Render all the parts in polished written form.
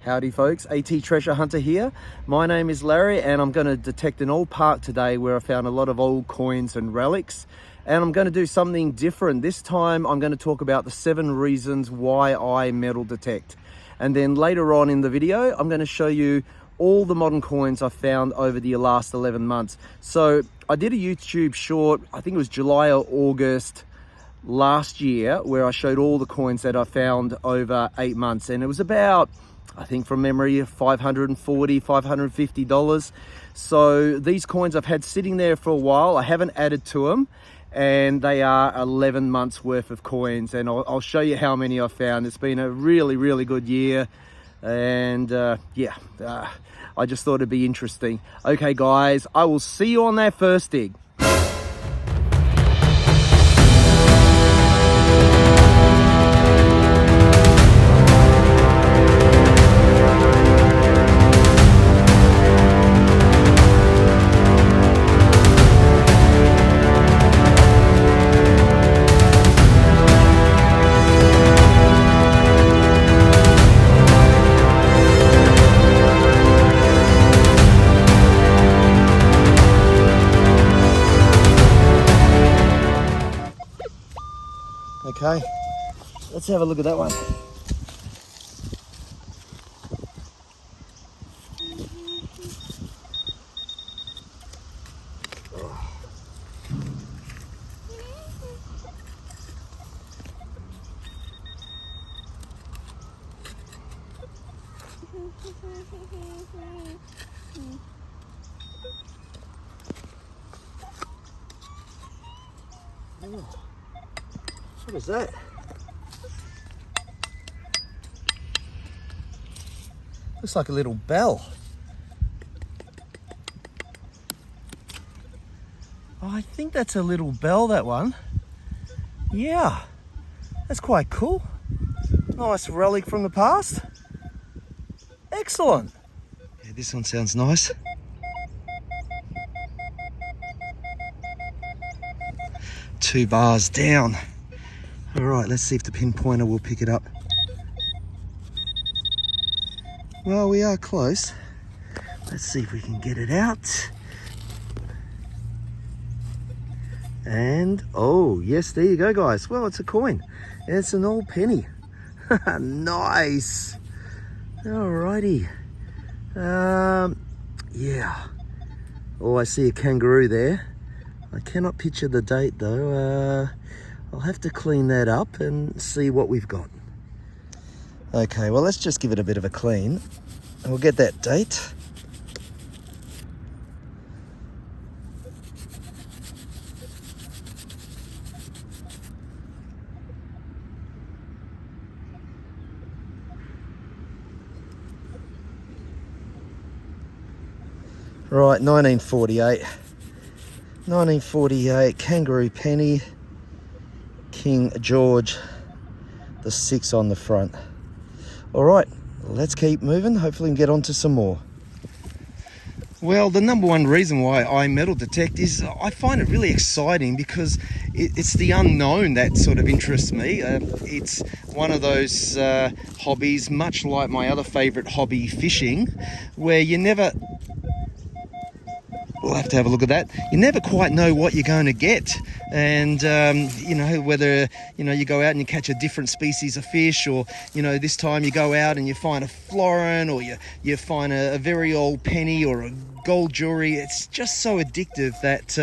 Howdy folks, AT Treasure Hunter here. My name is Larry and I'm going to detect an old park today where I found a lot of old coins and relics. And I'm going to do something different. This time I'm going to talk about the 7 reasons why I metal detect. And then later on in the video, I'm going to show you all the modern coins I found over the last 11 months. So I did a YouTube short, I think it was July or August last year, where I showed all the coins that I found over 8 months. And it was about, I think from memory, $540, $550. So these coins I've had sitting there for a while. I haven't added to them, and they are 11 months worth of coins. And I'll show you how many I found. It's been a really, really good year. And I just thought it'd be interesting. Okay guys, I will see you on that first dig. Okay, let's have a look at that one. What is that? Looks like a little bell. Oh, I think that's a little bell, that one. Yeah, that's quite cool. Nice relic from the past. Excellent. Yeah, this one sounds nice. Two bars down. All right, let's see if the pinpointer will pick it up. Well, we are close. Let's see if we can get it out. And, oh, yes, there you go, guys. Well, it's a coin. It's an old penny. Nice. Alrighty. Yeah. Oh, I see a kangaroo there. I cannot picture the date, though. I'll have to clean that up and see what we've got. Okay, well, let's just give it a bit of a clean. And we'll get that date. Right, 1948. 1948, kangaroo penny, King George the 6 on the front. All right, let's keep moving. Hopefully we can get on to some more. Well, the number one reason why I metal detect is I find it really exciting because it's the unknown that sort of interests me. It's one of those hobbies, much like my other favorite hobby, fishing, where you never... We'll have to have a look at that. You never quite know what you're going to get. And, you know, whether, you know, you go out and you catch a different species of fish, or, you know, this time you go out and you find a florin, or you find a very old penny or a gold jewelry. It's just so addictive, that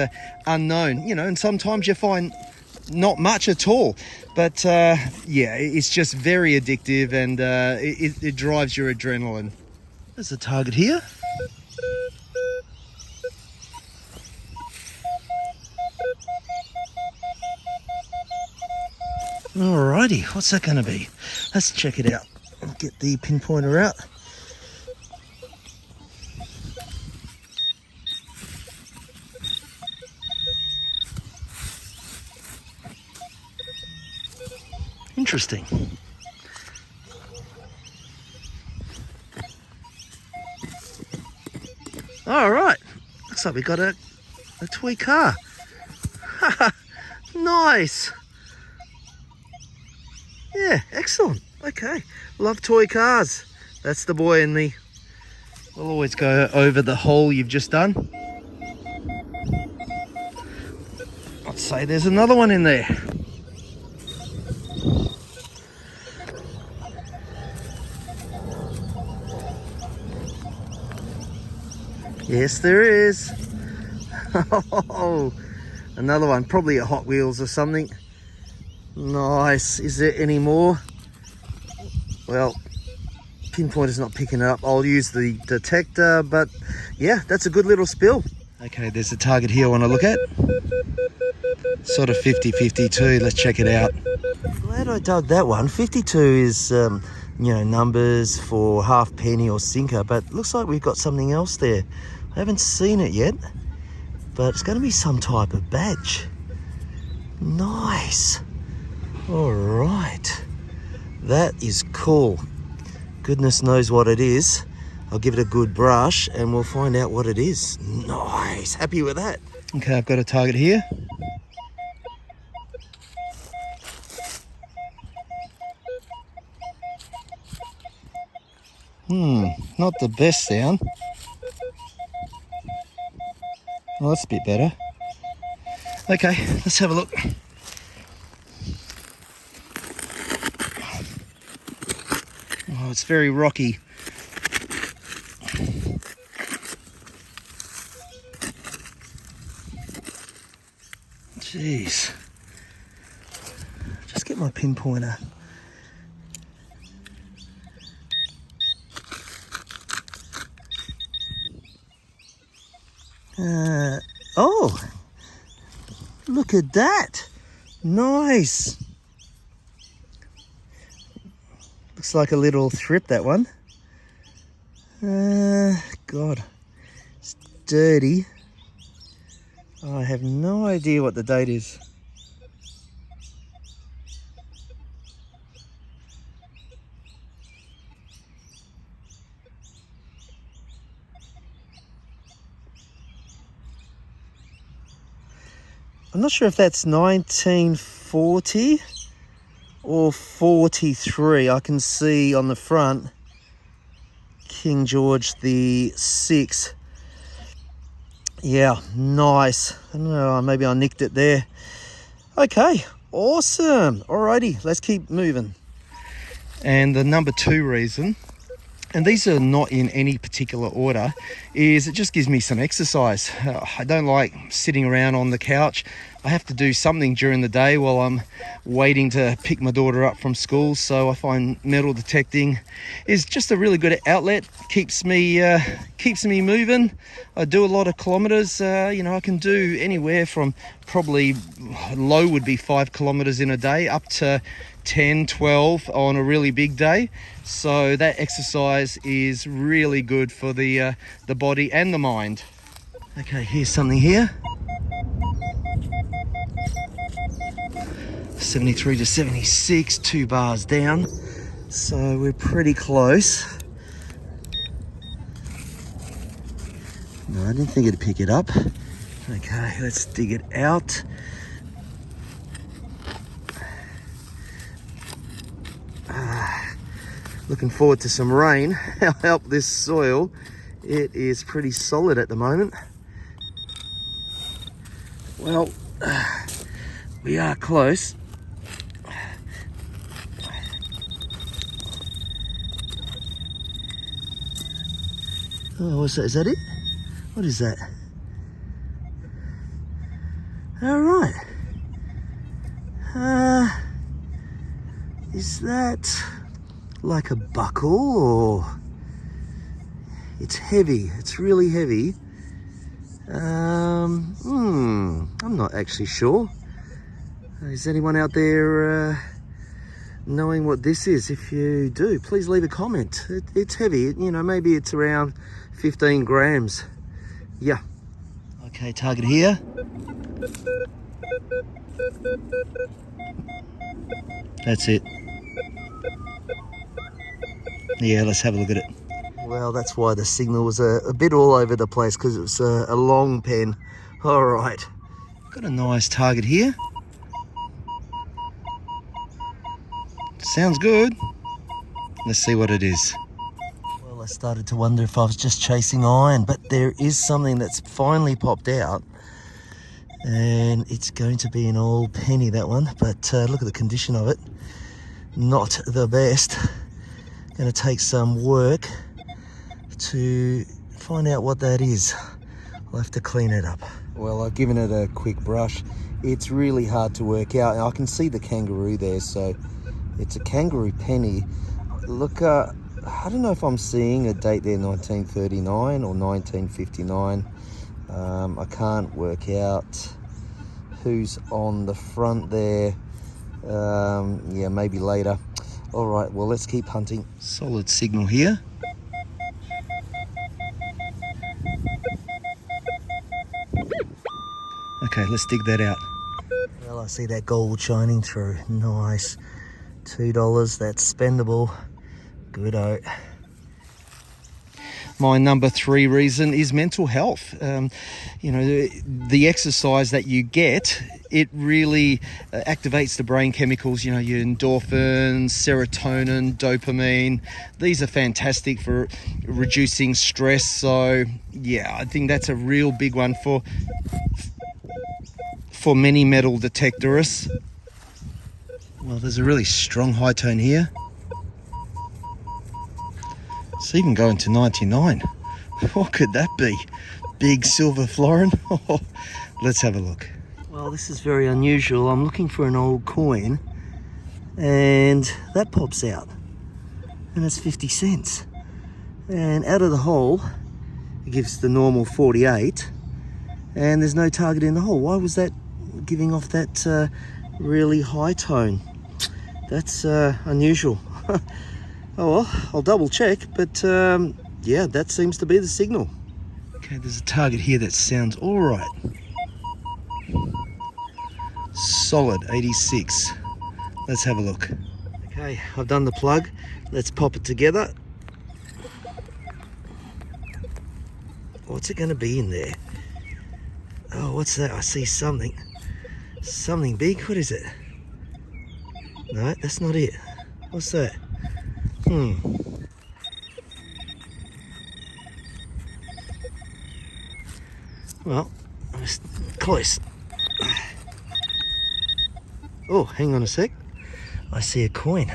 unknown, you know, and sometimes you find not much at all. But, yeah, it's just very addictive, and it drives your adrenaline. There's a target here. Alrighty, what's that going to be? Let's check it out. I'll get the pinpointer out. Interesting. Alright, looks like we got a toy car. Nice. Yeah, excellent. Okay, love toy cars. That's the boy in me. We'll always go over the hole you've just done. I'd say there's another one in there. Yes, there is. Oh, another one, probably a Hot Wheels or something. Nice. Is there any more? Well, pinpointer's not picking it up. I'll use the detector, but yeah, that's a good little spill. Okay, there's a target here I want to look at. Sort of 50-50 too. Let's check it out. Glad I dug that one. 52 is, numbers for halfpenny or sinker, but looks like we've got something else there. I haven't seen it yet, but it's going to be some type of badge. Nice. All right. That is cool. Goodness knows what it is. I'll give it a good brush and we'll find out what it is. Nice. Happy with that. Okay, I've got a target here. Not the best sound. Well, that's a bit better. Okay, let's have a look. Oh, it's very rocky. Jeez. Just get my pinpointer. Oh, look at that. Nice. Looks like a little thrip, that one. God, it's dirty. I have no idea what the date is. I'm not sure if that's 1940 or 43. I can see on the front King George the VI. Yeah, nice. I don't know, maybe I nicked it there. Okay, awesome. Alrighty, let's keep moving. And the number 2 reason, and these are not in any particular order, is it just gives me some exercise. I don't like sitting around on the couch. I have to do something during the day while I'm waiting to pick my daughter up from school. So I find metal detecting is just a really good outlet. Keeps me moving. I do a lot of kilometers. I can do anywhere from probably low would be 5 kilometers in a day up to 10, 12 on a really big day. So that exercise is really good for the body and the mind. Okay, here's something here. 73 to 76, 2 bars down. So we're pretty close. No, I didn't think it'd pick it up. Okay, let's dig it out. Looking forward to some rain. Help this soil. It is pretty solid at the moment. Well, we are close. Oh, what's that? Is that it? What is that? All right. Is that like a buckle or? It's heavy. It's really heavy. I'm not actually sure. Is anyone out there knowing what this is? If you do, please leave a comment. It's heavy. Maybe it's around 15 grams. Yeah. Okay, target here. That's it. Yeah, let's have a look at it. Well, that's why the signal was a bit all over the place, because it was a long pen. All right. Got a nice target here. Sounds good. Let's see what it is. I started to wonder if I was just chasing iron, but there is something that's finally popped out, and it's going to be an old penny, that one. But look at the condition of it, not the best. Going to take some work to find out what that is. I'll have to clean it up. Well, I've given it a quick brush. It's really hard to work out. I can see the kangaroo there, so it's a kangaroo penny. Look, I don't know if I'm seeing a date there, 1939 or 1959. I can't work out who's on the front there. Yeah, maybe later. All right, well, let's keep hunting. Solid signal here. Okay, let's dig that out. Well, I see that gold shining through. Nice. $2, that's spendable. Good-o. My number 3 reason is mental health. You know, the exercise that you get, it really activates the brain chemicals, you know, your endorphins, serotonin, dopamine. These are fantastic for reducing stress. So, yeah, I think that's a real big one for many metal detectorists. Well, there's a really strong high tone here. It's even going to 99. What could that be? Big silver florin? Let's have a look. Well, this is very unusual. I'm looking for an old coin and that pops out and it's 50 cents. And out of the hole, it gives the normal 48 and there's no target in the hole. Why was that giving off that really high tone? That's unusual. Oh well, I'll double check, but yeah, that seems to be the signal. Okay, there's a target here that sounds all right. Solid 86. Let's have a look. Okay, I've done the plug. Let's pop it together. What's it going to be in there? Oh, what's that? I see something. Something big. What is it? No, that's not it. What's that? Well, it's close. Oh, hang on a sec. I see a coin.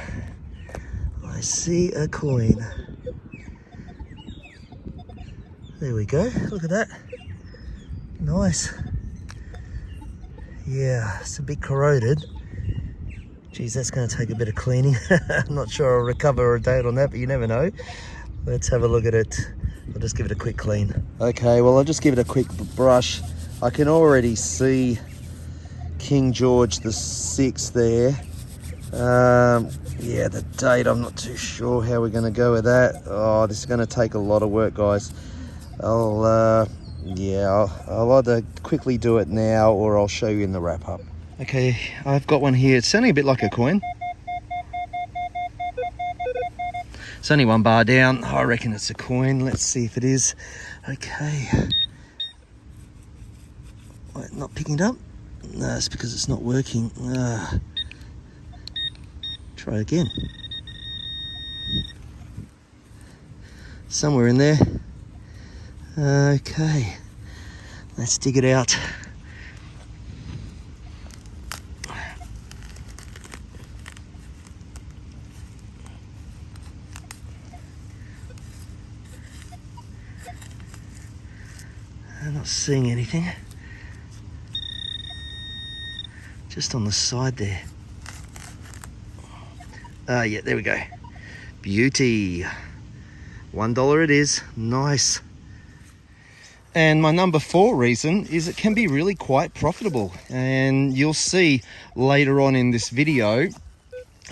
I see a coin. There we go. Look at that. Nice. Yeah, it's a bit corroded. Geez, that's going to take a bit of cleaning. I'm not sure I'll recover a date on that, but you never know. Let's have a look at it. I'll just give it a quick clean. Okay, well, I'll just give it a quick brush. I can already see King George the VI there. Yeah, the date, I'm not too sure how we're going to go with that. Oh, this is going to take a lot of work, guys. I'll either quickly do it now or I'll show you in the wrap up. Okay, I've got one here. It's sounding a bit like a coin. It's only one bar down. I reckon it's a coin. Let's see if it is. Okay. Wait, not picking it up? No, it's because it's not working. Try it again. Somewhere in there. Okay. Let's dig it out. I'm not seeing anything. Just on the side there. Yeah, there we go. Beauty. $1 it is. Nice. And my number 4 reason is it can be really quite profitable. And you'll see later on in this video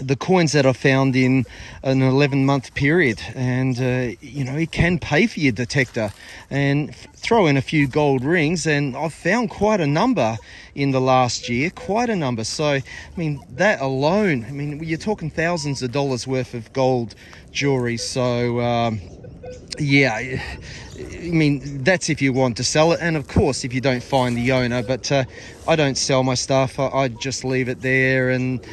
the coins that I found in an 11-month period, and you know, it can pay for your detector. And throw in a few gold rings, and I've found quite a number in the last year, quite a number. So I mean, that alone, I mean, you're talking thousands of dollars worth of gold jewelry. So yeah, I mean, that's if you want to sell it, and of course if you don't find the owner. But I don't sell my stuff. I just leave it there and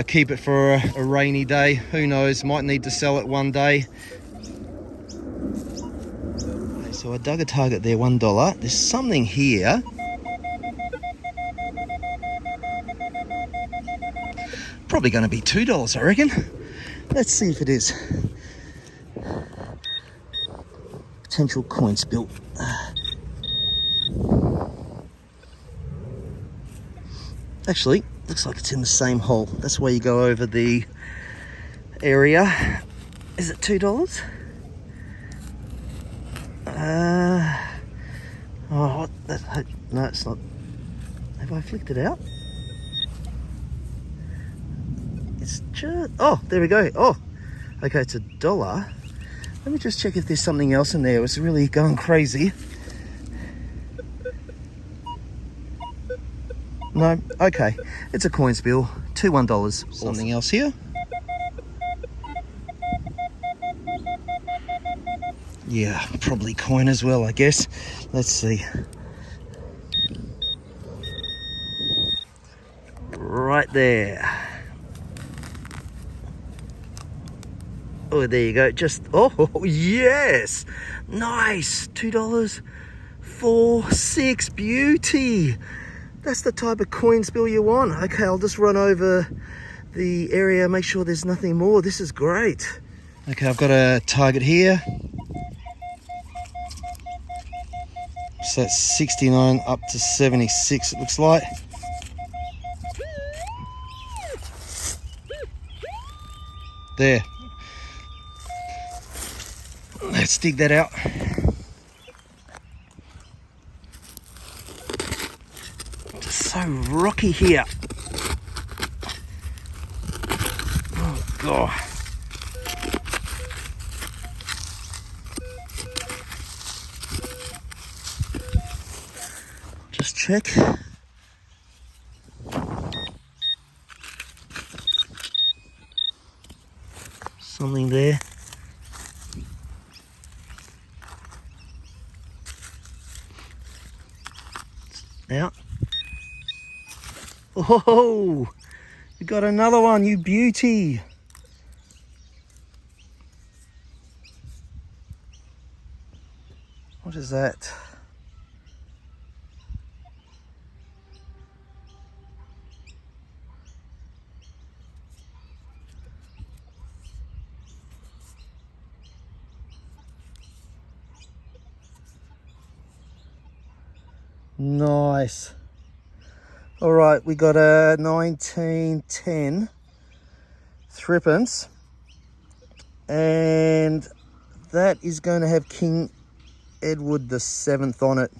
keep it for a rainy day. Who knows, might need to sell it one day. Okay, so I dug a target there, $1. There's something here. Probably going to be $2, I reckon. Let's see if it is. Potential coin spill. Actually, looks like it's in the same hole. That's where you go over the area. Is it $2? Oh, what? No, it's not. Have I flicked it out? It's just, oh, there we go. Oh, okay, it's $1. Let me just check if there's something else in there. It was really going crazy. No, okay, it's a coin spill, $1. Something else here? Yeah, probably coin as well, I guess. Let's see. Right there. Oh, there you go. Just, oh, yes. Nice. $2, 4, 6. Beauty. That's the type of coin spill you want. Okay, I'll just run over the area, make sure there's nothing more. This is great. Okay, I've got a target here. So that's 69 up to 76, it looks like. There. Let's dig that out. Just so rocky here. Oh God. Just check. Something there. Out. Oh, we got another one, you beauty. What is that? Nice. All right, we got a 1910 threepence, and that is going to have King Edward VII on it.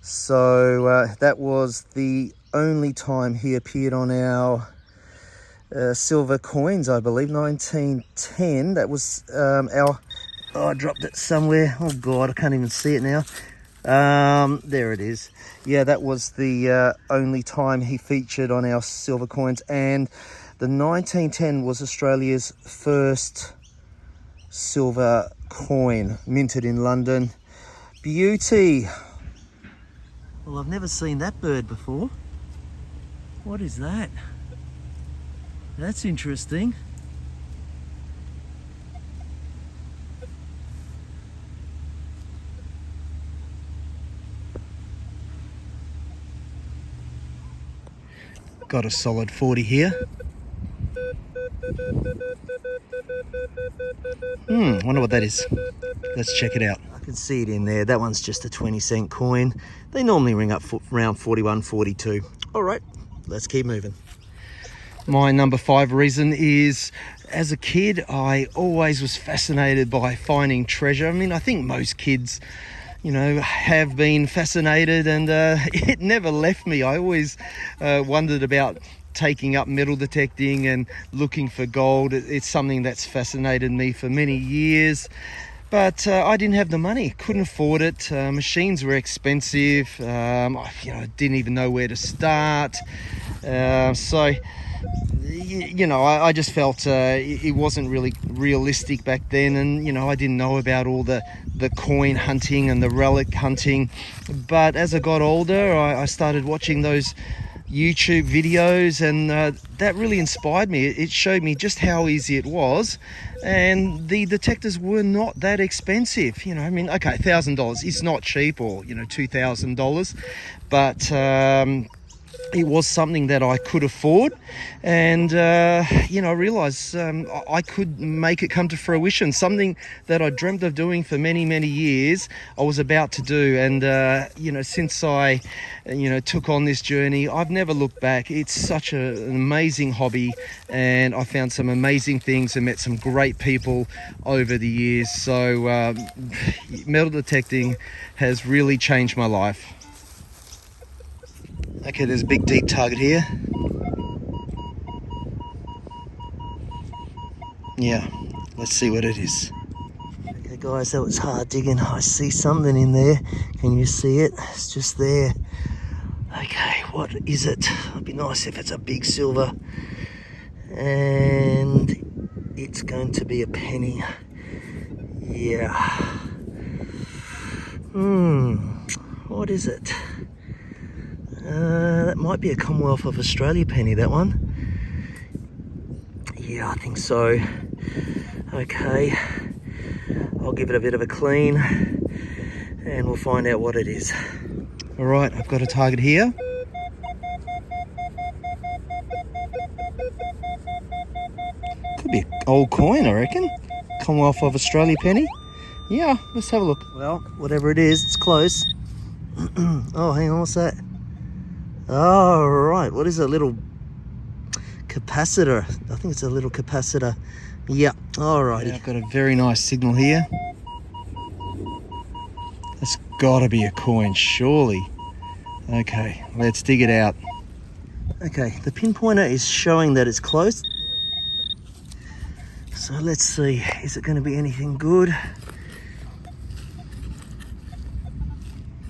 So that was the only time he appeared on our silver coins, I believe. 1910. That was our. Oh, I dropped it somewhere. Oh God, I can't even see it now. There it is. Yeah, that was the only time he featured on our silver coins, and the 1910 was Australia's first silver coin, minted in London. Beauty. Well, I've never seen that bird before. What is that? That's interesting. Got a solid 40 here. Wonder what that is. Let's check it out. I can see it in there. That one's just a 20-cent coin. They normally ring up around 41, 42. All right, let's keep moving. My number 5 reason is, as a kid, I always was fascinated by finding treasure. I mean, I think most kids, you know, have been fascinated, and it never left me. I always wondered about taking up metal detecting and looking for gold. It's something that's fascinated me for many years, but I didn't have the money, couldn't afford it. Machines were expensive. I didn't even know where to start. So I just felt it wasn't really realistic back then, and I didn't know about all the coin hunting and the relic hunting. But as I got older, I started watching those YouTube videos, and that really inspired me. It showed me just how easy it was, and the detectors were not that expensive. You know, I mean, okay, $1,000 is not cheap, or you know, $2,000, but it was something that I could afford, and you know, I realized I could make it come to fruition. Something that I dreamt of doing for many years, I was about to do. And you know, since I took on this journey, I've never looked back. It's such an amazing hobby, and I found some amazing things and met some great people over the years. So metal detecting has really changed my life. Okay, there's a big deep target here. Yeah, let's see what it is. Okay guys, that was hard digging. I see something in there. Can you see it? It's just there. Okay, what is it? It'd be nice if it's a big silver. And it's going to be a penny. Yeah. What is it? That might be a Commonwealth of Australia penny, that one. Yeah, I think so. Okay, I'll give it a bit of a clean and we'll find out what it is. All right, I've got a target here. Could be an old coin, I reckon. Commonwealth of Australia penny. Yeah, let's have a look. Well, whatever it is, it's close. Oh, hang on, what's that? Oh, right, what is a little capacitor? I think it's a little capacitor. Yeah, alrighty. Yeah, I've got a very nice signal here. That's gotta be a coin, surely. Okay, let's dig it out. Okay, the pinpointer is showing that it's close. So let's see, is it gonna be anything good?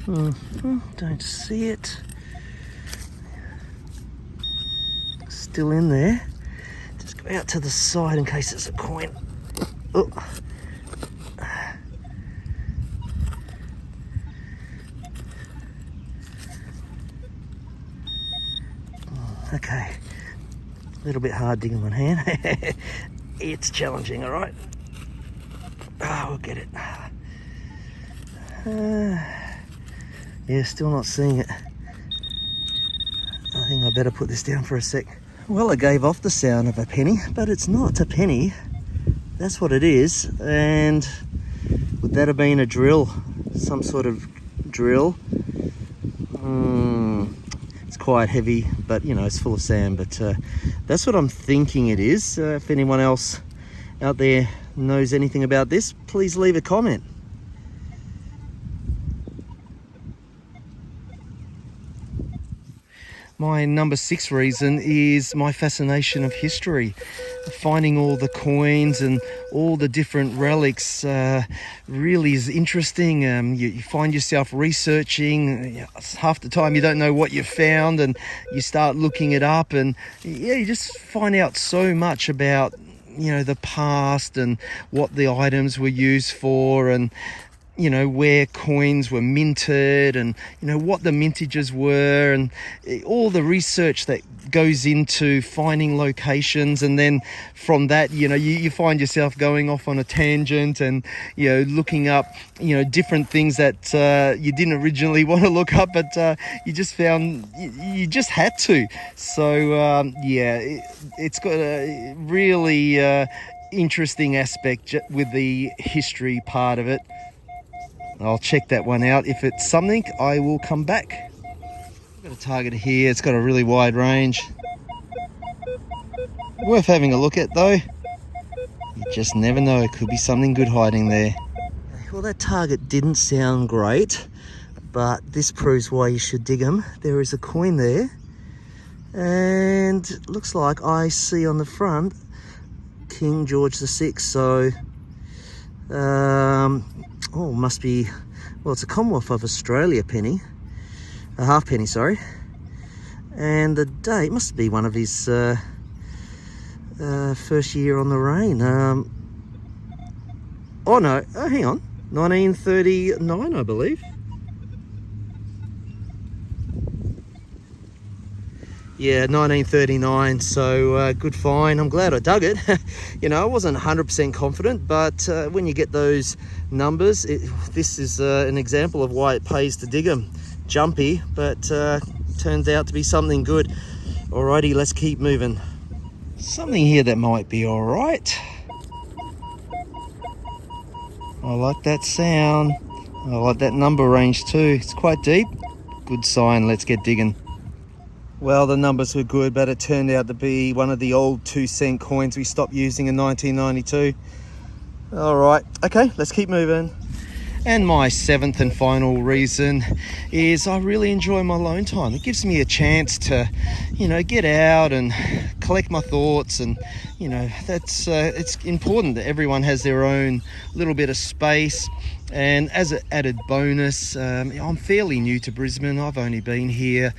Don't see it. Still in there. Just go out to the side in case it's a coin. Oh. Okay, a little bit hard digging one hand. It's challenging, all right. Oh, we'll get it. Yeah, still not seeing it. I think I better put this down for a sec. Well, I gave off the sound of a penny, but it's not a penny. That's what it is. And would that have been a drill? Some sort of drill? It's quite heavy, but you know, it's full of sand. But that's what I'm thinking it is. If anyone else out there knows anything about this, please leave a comment. My number 6 reason is my fascination of history. Finding all the coins and all the different relics really is interesting. You find yourself researching. Half the time you don't know what you found, and you start looking it up, and yeah, you just find out so much about, you know, the past and what the items were used for, and you know, where coins were minted, and you know what the mintages were, and all the research that goes into finding locations. And then from that, you know, you find yourself going off on a tangent and, you know, looking up, you know, different things that you didn't originally want to look up, but you just found you just had to. So yeah, it's got a really interesting aspect with the history part of it. I'll check that one out. If it's something, I will come back. I've got a target here. It's got a really wide range. Worth having a look at though. You just never know. It could be something good hiding there. Well, that target didn't sound great, but this proves why you should dig them. There is a coin there, and it looks like I see on the front King George VI. So oh, must be, well, it's a Commonwealth of Australia penny, a half penny, sorry. And the date must be one of his first year on the reign. Oh no, hang on, 1939, I believe. Yeah, 1939, so good find. I'm glad I dug it. You know, I wasn't 100% confident, but when you get those numbers, this is an example of why it pays to dig them. Jumpy, but turns out to be something good. Alrighty, let's keep moving. Something here that might be alright. I like that sound. I like that number range too. It's quite deep. Good sign, let's get digging. Well, the numbers were good, but it turned out to be one of the old 2-cent coins we stopped using in 1992. All right, okay, let's keep moving. And my seventh and final reason is I really enjoy my alone time. It gives me a chance to, you know, get out and collect my thoughts, and you know, that's it's important that everyone has their own little bit of space. And as an added bonus, I'm fairly new to Brisbane. I've only been here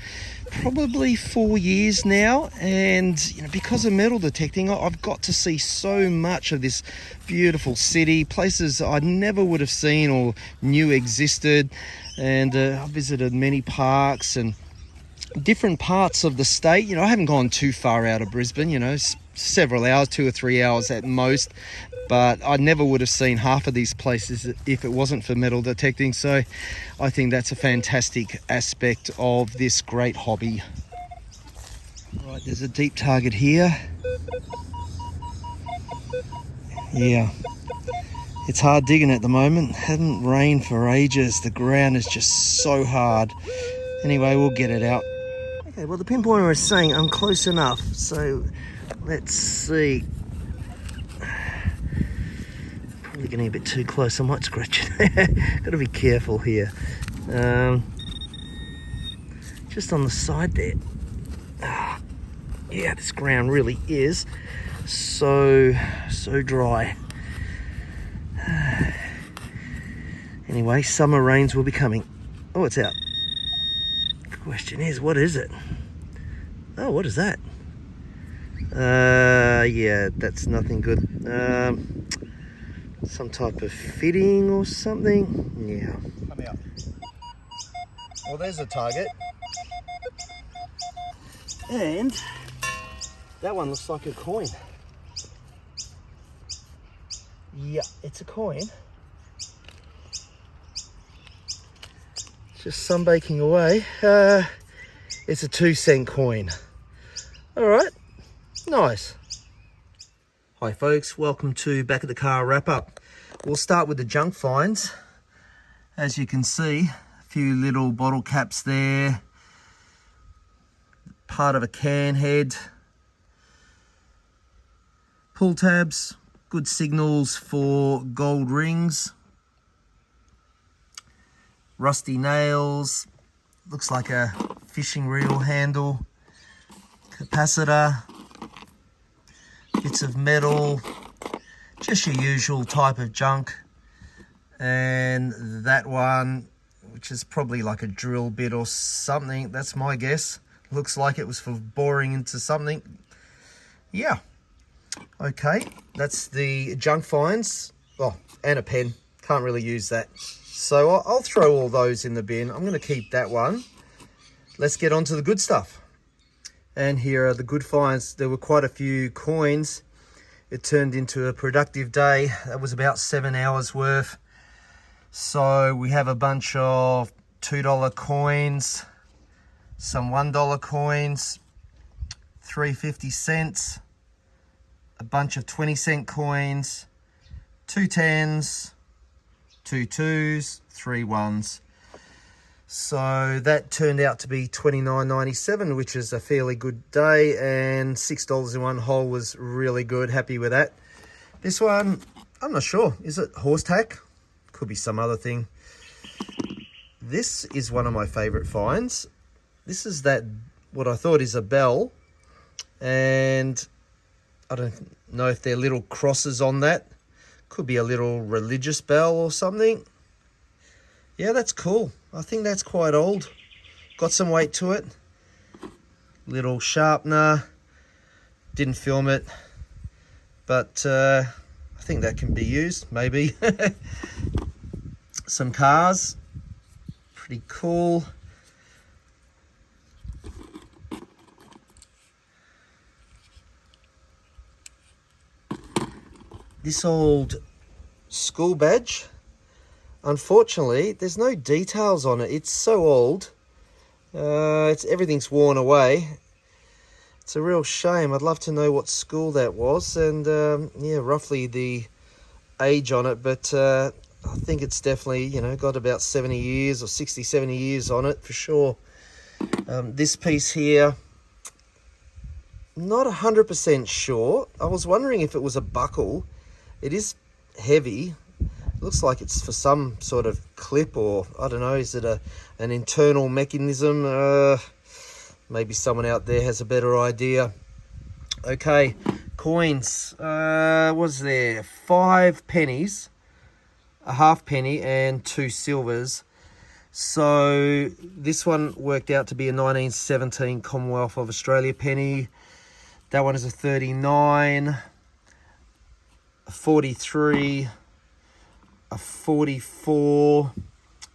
probably 4 years now, and you know, because of metal detecting, I've got to see so much of this beautiful city, places I never would have seen or knew existed. And I've visited many parks and different parts of the state. You know, I haven't gone too far out of Brisbane, you know, several hours, 2 or 3 hours at most, but I never would have seen half of these places if it wasn't for metal detecting. So I think that's a fantastic aspect of this great hobby. Right, there's a deep target here. Yeah, it's hard digging at the moment. It hadn't rained for ages. The ground is just so hard. Anyway, we'll get it out. Okay, well, the pinpointer is saying I'm close enough, so let's see. Probably getting a bit too close. I might scratch it. Got to be careful here. Just on the side there. Yeah, this ground really is so dry. Anyway, summer rains will be coming. Oh, it's out. The question is, what is it? Oh, what is that? Yeah, that's nothing good. Some type of fitting or something. Yeah. Come out. Well, there's a target. And that one looks like a coin. Yeah, it's a coin. Just sunbaking away. It's a 2-cent coin. All right, nice. Hi folks, welcome to Back at the Car wrap up. We'll start with the junk finds. As you can see, a few little bottle caps there, part of a can head, pull tabs, good signals for gold rings, rusty nails, looks like a fishing reel handle, capacitor, bits of metal, just your usual type of junk. And that one, which is probably like a drill bit or something, that's my guess. Looks like it was for boring into something. Yeah. Okay, that's the junk finds. Oh, and a pen. Can't really use that. So I'll throw all those in the bin. I'm going to keep that one. Let's get on to the good stuff. And here are the good finds. There were quite a few coins. It turned into a productive day. That was about 7 hours worth. So we have a bunch of $2 coins, some $1 coins, 3 50-cents, a bunch of 20-cent coins, 2 10s, 2 2s, 3 1s. So that turned out to be $29.97, which is a fairly good day, and $6 in one hole was really good. Happy with that. This one, I'm not sure. Is it horse tack? Could be some other thing. This is one of my favorite finds. This is that, what I thought is a bell, and I don't know if they're little crosses on that. Could be a little religious bell or something. Yeah, that's cool. I think that's quite old. Got some weight to it. Little sharpener. Didn't film it, but I think that can be used, maybe. Some cars. Pretty cool. this old school badge. Unfortunately, there's no details on it. It's so old. Everything's worn away. It's a real shame. I'd love to know what school that was and yeah, roughly the age on it, but I think it's definitely, got about 70 years or 60, 70 years on it for sure. This piece here, not 100% sure. I was wondering if it was a buckle. It is heavy. Looks like it's for some sort of clip, or I don't know, is it an internal mechanism? Maybe someone out there has a better idea. Okay, coins. Was there 5 pennies, a half penny, and 2 silvers. So this one worked out to be a 1917 Commonwealth of Australia penny. That one is a 39, a 43, a 44,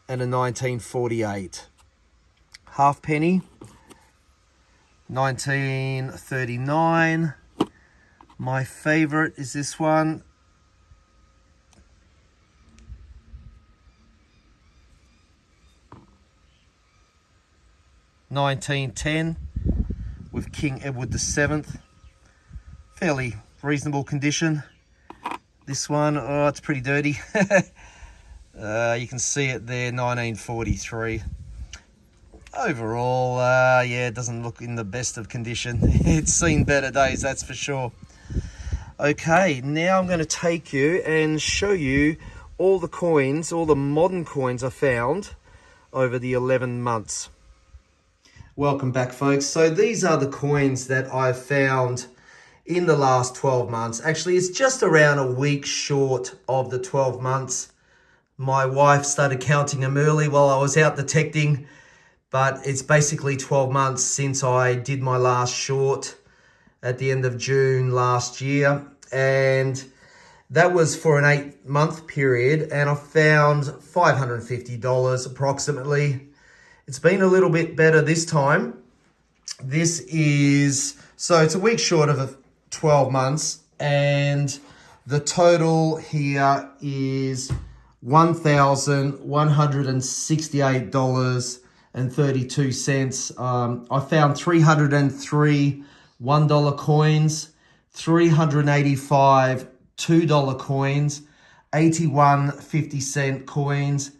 and a 1948. Half penny, 1939. My favorite is this one. $19.10 with King Edward VII. Fairly reasonable condition. This one, oh, it's pretty dirty. You can see it there, 1943. Overall, yeah, it doesn't look in the best of condition. It's seen better days, that's for sure. Okay, now I'm going to take you and show you all the coins, all the modern coins I found over the 11 months. Welcome back, folks. So these are the coins that I've found in the last 12 months. Actually, it's just around a week short of the 12 months. My wife started counting them early while I was out detecting, but it's basically 12 months since I did my last short at the end of June last year. And that was for an 8-month period, and I found $550 approximately. It's been a little bit better this time. So it's a week short of 12 months, and the total here is $1,168.32. I found 303 $1 coins, 385 $2 coins, 81 50-cent coins,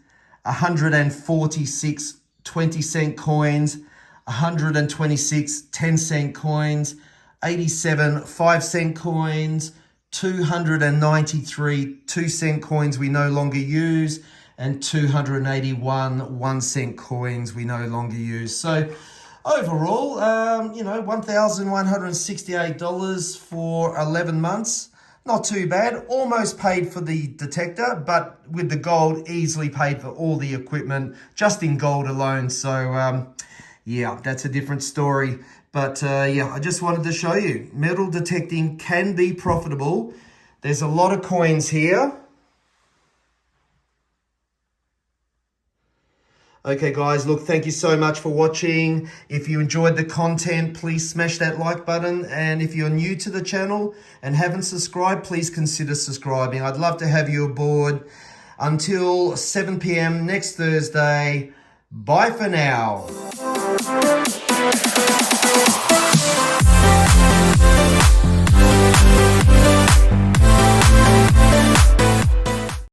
146 20-cent coins, 126 10-cent coins, 87 5-cent coins, 293 2-cent coins we no longer use, and 281 1-cent coins we no longer use. So overall, $1,168 for 11 months. Not too bad. Almost paid for the detector, but with the gold, easily paid for all the equipment, just in gold alone. So, yeah, that's a different story. But, yeah, I just wanted to show you. Metal detecting can be profitable. There's a lot of coins here. Okay, guys, look, thank you so much for watching. If you enjoyed the content, please smash that like button. And if you're new to the channel and haven't subscribed, please consider subscribing. I'd love to have you aboard. Until 7 p.m. next Thursday, bye for now.